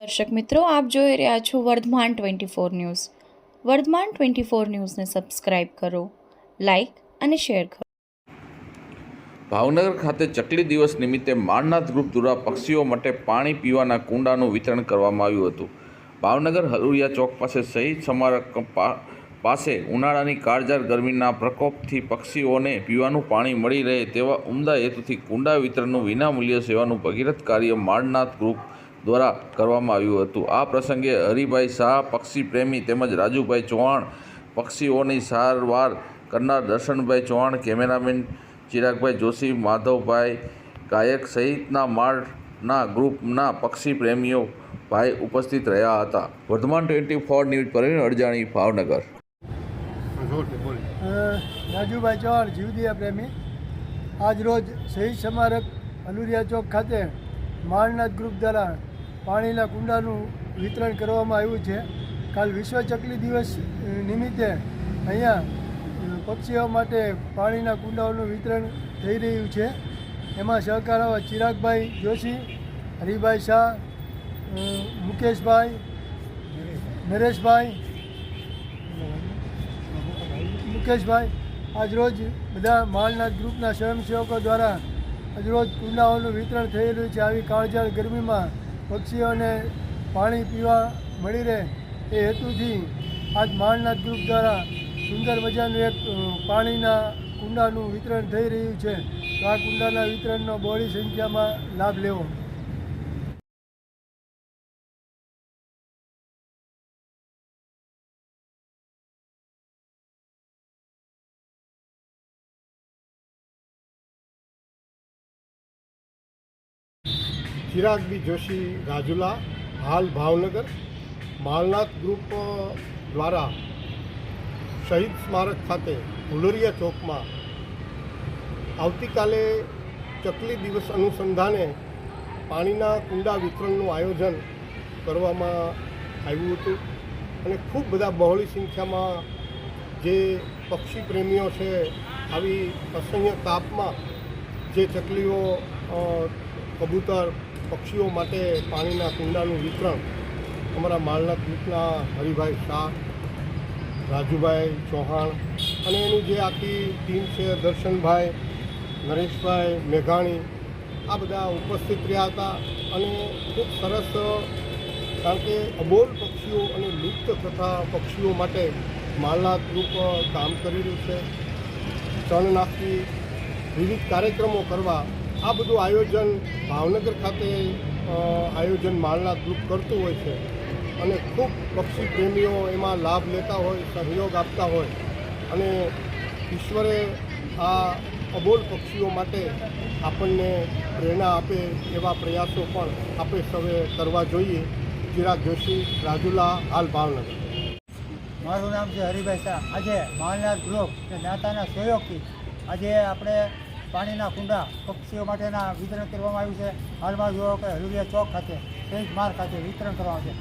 દર્શક મિત્રો, આપ જોઈ રહ્યા છો વર્ધમાન 24 ન્યૂઝ. વર્ધમાન 24 ન્યૂઝને સબસ્ક્રાઇબ કરો, લાઇક અને શેર કરો. ભાવનગર ખાતે ચકલી દિવસ નિમિત્તે માળનાથ ગ્રુપ દ્વારા પક્ષીઓ માટે પાણી પીવાના કુંડાનું વિતરણ કરવામાં આવ્યું હતું. ભાવનગર હલુરિયા ચોક પાસે શહીદ સ્મારક પાસે ઉનાળાની કાળઝાળ ગરમીના પ્રકોપથી પક્ષીઓને પીવાનું પાણી મળી રહે તેવા ઉમદા હેતુથી કુંડા વિતરણનું વિનામૂલ્ય સેવાનું ભગીરથ કાર્ય માળનાથ ગ્રુપ દ્વારા કરવામાં આવ્યું હતું. આ પ્રસંગે હરિભાઈ શાહ પક્ષી પ્રેમી તેમજ રાજુભાઈ ચૌહાણ, પક્ષીઓની સારવાર કરનાર દર્શનભાઈ ચૌહાણ, કેમેરામેન ચિરાગભાઈ જોશી, માધવભાઈ ગાયક સહિતના માળના ગ્રુપના પક્ષી પ્રેમીઓ ભાઈ ઉપસ્થિત રહ્યા હતા. વર્ધમાન 24 ન્યૂઝ પરવીન અડજાણી, ભાવનગર. રાજુભાઈ ચૌહાણ, જીવદયા પ્રેમી. આજ રોજ શહીદ સ્મારક હલુરિયા ચોક ખાતે માળનાથ ગ્રુપ દ્વારા પાણીના કુંડાનું વિતરણ કરવામાં આવ્યું છે. કાલ વિશ્વ ચકલી દિવસ નિમિત્તે અહીંયા પક્ષીઓ માટે પાણીના કુંડાઓનું વિતરણ થઈ રહ્યું છે. એમાં સહકાર ચિરાગભાઈ જોશી, હરિભાઈ શાહ, મુકેશભાઈ, નરેશભાઈ આજરોજ બધા માળનાથ ગ્રુપના સ્વયંસેવકો દ્વારા આજરોજ કુંડાઓનું વિતરણ થઈ રહ્યું છે. આવી કાળઝાળ ગરમીમાં પક્ષીઓને પાણી પીવા મળી રહે એ હેતુથી આજ માળનાથ ગ્રુપ દ્વારા સુંદર મજાનું એક પાણીના કુંડાનું વિતરણ થઈ રહ્યું છે. તો આ કુંડાના વિતરણનો બહોળી સંખ્યામાં લાભ લેવો. ચિરાગભાઈ જોશી, રાજુલા, હાલ ભાવનગર. માળનાથ ગ્રુપ દ્વારા શહીદ સ્મારક ખાતે હુલરિયા ચોકમાં આવતીકાલે ચકલી દિવસ અનુસંધાને પાણીના કુંડા વિતરણનું આયોજન કરવામાં આવ્યું હતું અને ખૂબ બધા બહોળી સંખ્યામાં જે પક્ષી પ્રેમીઓ છે આવી અસહ્ય તાપમાં જે ચકલીઓ, કબૂતર, પક્ષીઓ માટે પાણીના કુંડાનું વિતરણ અમારા માળનાથ ગ્રુપના હરિભાઈ શાહ, રાજુભાઈ ચૌહાણ અને એની જે આખી ટીમ છે, દર્શનભાઈ, નરેશભાઈ, મેઘાણી, આ બધા ઉપસ્થિત રહ્યા હતા. અને ખૂબ સરસ, કારણ કે અબોલ પક્ષીઓ અને લુપ્ત થતા પક્ષીઓ માટે માળનાથ ગ્રુપ કામ કરી રહ્યું છે. ચણ નાખી વિવિધ કાર્યક્રમો કરવા આ બધું આયોજન ભાવનગર ખાતે આયોજન માળનાથ ગ્રુપ કરતું હોય છે અને ખૂબ પક્ષી પ્રેમીઓ એમાં લાભ લેતા હોય, સહયોગ આપતા હોય અને ઈશ્વરે આ અબોલ પક્ષીઓ માટે આપણને પ્રેરણા આપે એવા પ્રયાસો પણ આપણે સૌએ કરવા જોઈએ. ચિરાગ જોશી, રાજુલા, હાલ ભાવનગર. મારું નામ છે હરિભાઈ શાહ. આજે માળનાથ ગ્રુપ કે જ્ઞાતાના સહયોગથી આજે આપણે પાણીના કુંડા પક્ષીઓ માટેના વિતરણ કરવામાં આવ્યું છે. હાલમાં જુઓ કે હલુરિયા ચોક ખાતે શહીદ સ્મારક ખાતે વિતરણ કરવામાં છે.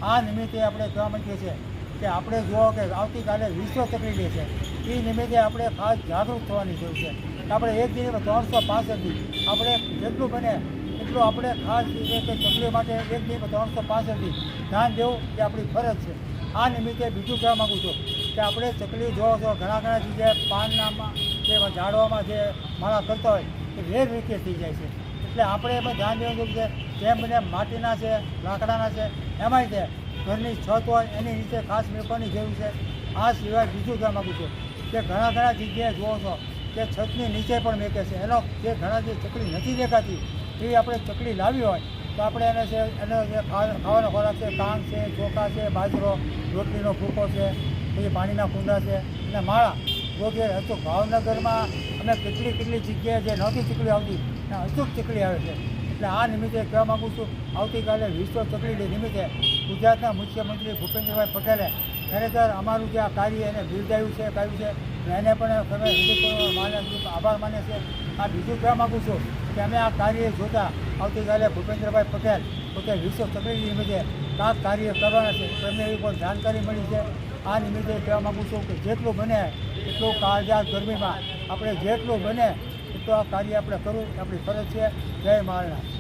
આ નિમિત્તે આપણે કહેવા માંગીએ છીએ કે આપણે જુઓ કે આવતીકાલે વિશ્વ ચકલી ડે છે. એ નિમિત્તે આપણે ખાસ જાગૃત થવાની જરૂર છે. આપણે એક દિનમાં 365 દી આપણે જેટલું બને એટલું આપણે ખાસ કે ચકલીઓ માટે એક દિનમાં 365 દી ધ્યાન દેવું એ આપણી ફરજ છે. આ નિમિત્તે બીજું કહેવા માગું છું કે આપણે ચકલી જોવો છો ઘણા જગ્યાએ પાનનામાં જે ઝાડવામાં જે માળા કરતા હોય એ વેર વિખેર થઈ જાય છે. એટલે આપણે એમાં ધ્યાન દેવું છે. જેમ બને માટીના છે, લાકડાના છે, એમાંય છે ઘરની છત હોય એની નીચે ખાસ મેકવાની જરૂર છે. આ સિવાય બીજું કહેવા માગું છું કે ઘણા જગ્યાએ જુઓ છો કે છતની નીચે પણ મેકે છે. એનો જે ઘણા જે ચકલી નથી દેખાતી એવી આપણે ચકલી લાવી હોય તો આપણે એનો જે ખાવાનો ખોરાક છે, કાંગ છે, ચોખા છે, બાજરો, રોટલીનો ભૂકો છે, પછી પાણીના કુંડા છે અને માળા વગેરે. તો ભાવનગરમાં અમે કેટલી જગ્યાએ જે નહોતી ચકલી આવતી ત્યાં અચૂક ચકલી આવે છે. એટલે આ નિમિત્તે કહેવા માગું છું આવતીકાલે વિશ્વ ચકલી ડે નિમિત્તે ગુજરાતના મુખ્યમંત્રી ભૂપેન્દ્રભાઈ પટેલે ખરેખર અમારું જે આ કાર્ય એને બિરદાવ્યું છે, કર્યું છે. એને પણ તમે માળનાથ ગ્રુપ આભાર માને છે. આ બીજું કહેવા માગું છું કે અમે આ કાર્ય જોતાં આવતીકાલે ભૂપેન્દ્રભાઈ પટેલ પોતે વિશ્વ ચકલી નિમિત્તે કાંક કાર્ય કરવાના છે. એમને એવી પણ જાણકારી મળી છે. આ નિમિત્તે કહેવા માગું છું કે જેટલું બને એટલું કાળઝાળ ગરમીમાં આપણે જેટલું બને એટલું આ કાર્ય આપણે કરવું આપણી ફરજ છે. જય માળનાથ.